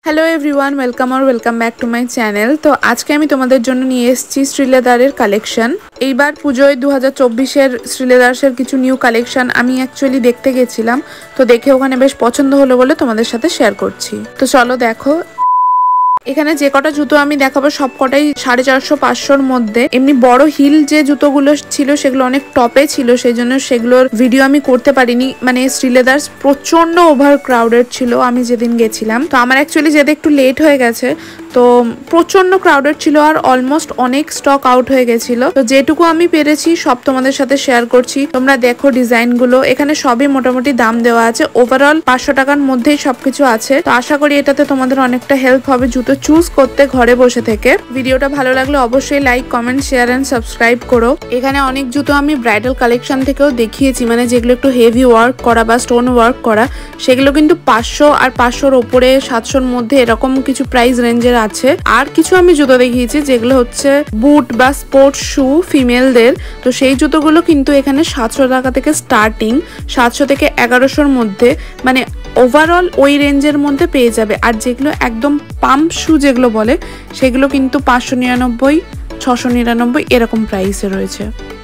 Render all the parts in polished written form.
Hello everyone, welcome back to my channel. তো আজকে আমি তোমাদের জন্য নিয়ে এসেছি শ্রীলেদারের কালেকশন। এইবার পুজোয় 2024-এর শ্রীলেদার্সের কিছু নিউ কালেকশন আমি অ্যাকচুয়ালি দেখতে গেছিলাম, তো দেখে ওখানে বেশ পছন্দ হলো বলে তোমাদের সাথে শেয়ার করছি। তো চলো দেখো, এখানে যে কটা জুতো আমি দেখাবো সব কটাই 450-500-র মধ্যে। এমনি বড় হিল যে জুতোগুলো ছিল সেগুলো অনেক টপে ছিল, সেই জন্য সেগুলোর ভিডিও আমি করতে পারিনি। মানে শ্রীলেদার্স প্রচন্ড ওভার ক্রাউডেড ছিল আমি যেদিন গেছিলাম। তো আমার অ্যাকচুয়ালি যেতে একটু লেট হয়ে গেছে, তো প্রচন্ড ক্রাউডেড ছিল আর অলমোস্ট অনেক স্টক আউট হয়ে গেছিল। তো যেটুকু আমি পেরেছি সব তোমাদের সাথে শেয়ার করছি। তোমরা দেখো ডিজাইনগুলো, এখানে সবই মোটামুটি দাম দেওয়া আছে। ওভারঅল 500 টাকার মধ্যেই সবকিছু আছে। তো আশা করি এটাতে তোমাদের অনেকটা হেল্প হবে জুতো চুজ করতে ঘরে বসে থেকে। ভিডিওটা ভালো লাগলে অবশ্যই like, comment, share and subscribe করো। এখানে অনেক জুতো আমি ব্রাইডাল কালেকশন থেকেও দেখিয়েছি, মানে যেগুলো একটু হেভি ওয়ার্ক করা বা স্টোন ওয়ার্ক করা, সেগুলো কিন্তু 500 আর 500-র ওপরে, 700-র মধ্যে এরকম কিছু প্রাইস রেঞ্জের আছে। আর কিছু আমি জুতো দেখিয়েছি যেগুলো হচ্ছে বুট বা স্পোর্টস শু ফিমেলদের। তো সেই জুতোগুলো কিন্তু এখানে 700 টাকা থেকে স্টার্টিং, 700 থেকে 1100-র মধ্যে, মানে ওভারঅল ওই রেঞ্জের মধ্যে পেয়ে যাবে। আর যেগুলো একদম পাম্প শু যেগুলো বলে সেগুলো কিন্তু 599, 699 এরকম প্রাইসে রয়েছে।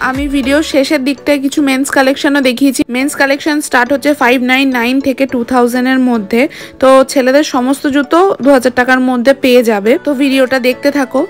আমি ভিডিও শেষের দিকটায় কিছু মেন্স কালেকশনও দেখিয়েছি। মেন্স কালেকশন স্টার্ট হচ্ছে 599 থেকে 2000-এর মধ্যে। তো ছেলেদের সমস্ত জুতো 2000 টাকার মধ্যে পেয়ে যাবে। তো ভিডিওটা দেখতে থাকো।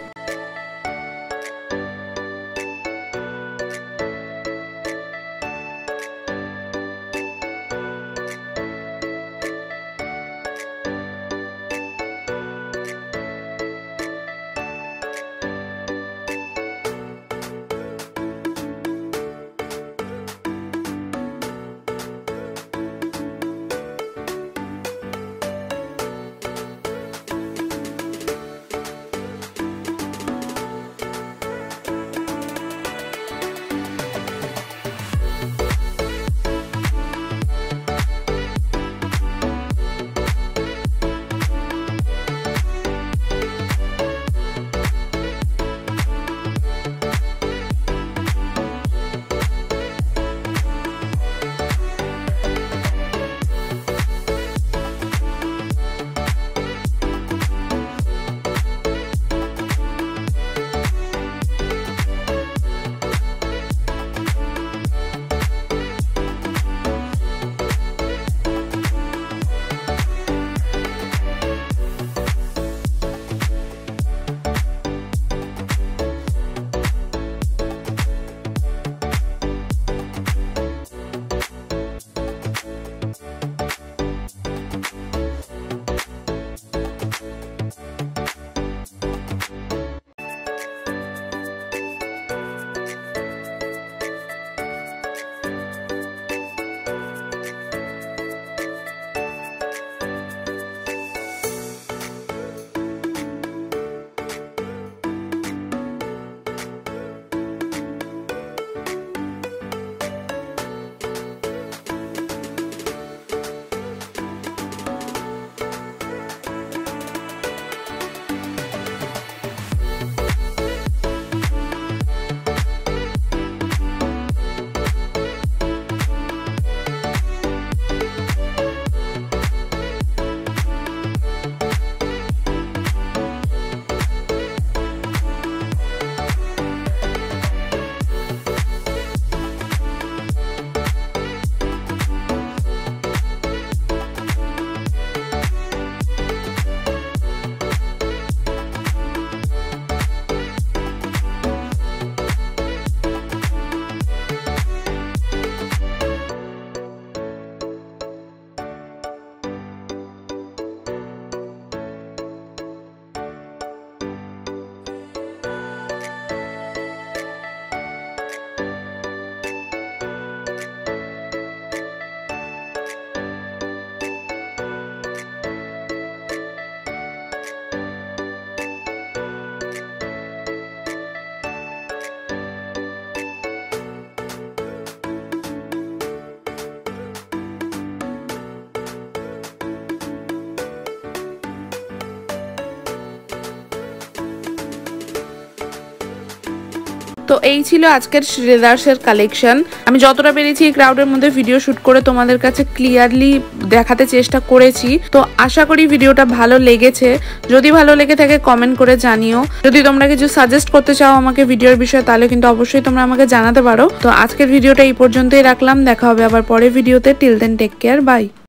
তো এই ছিল আজকের শ্রীলেদার্সের কালেকশন। আমি যতটা পেরেছি এই ক্রাউডের মধ্যে ভিডিও শুট করে তোমাদের কাছে ক্লিয়ারলি দেখাতে চেষ্টা করেছি। তো আশা করি ভিডিওটা ভালো লেগেছে। যদি ভালো লেগে থাকে কমেন্ট করে জানিও। যদি তোমরা কিছু সাজেস্ট করতে চাও আমাকে ভিডিওর বিষয়ে তাহলে কিন্তু অবশ্যই তোমরা আমাকে জানাতে পারো। তো আজকের ভিডিওটা এই পর্যন্তই রাখলাম, দেখা হবে আবার পরের ভিডিওতে। Till then take care, by.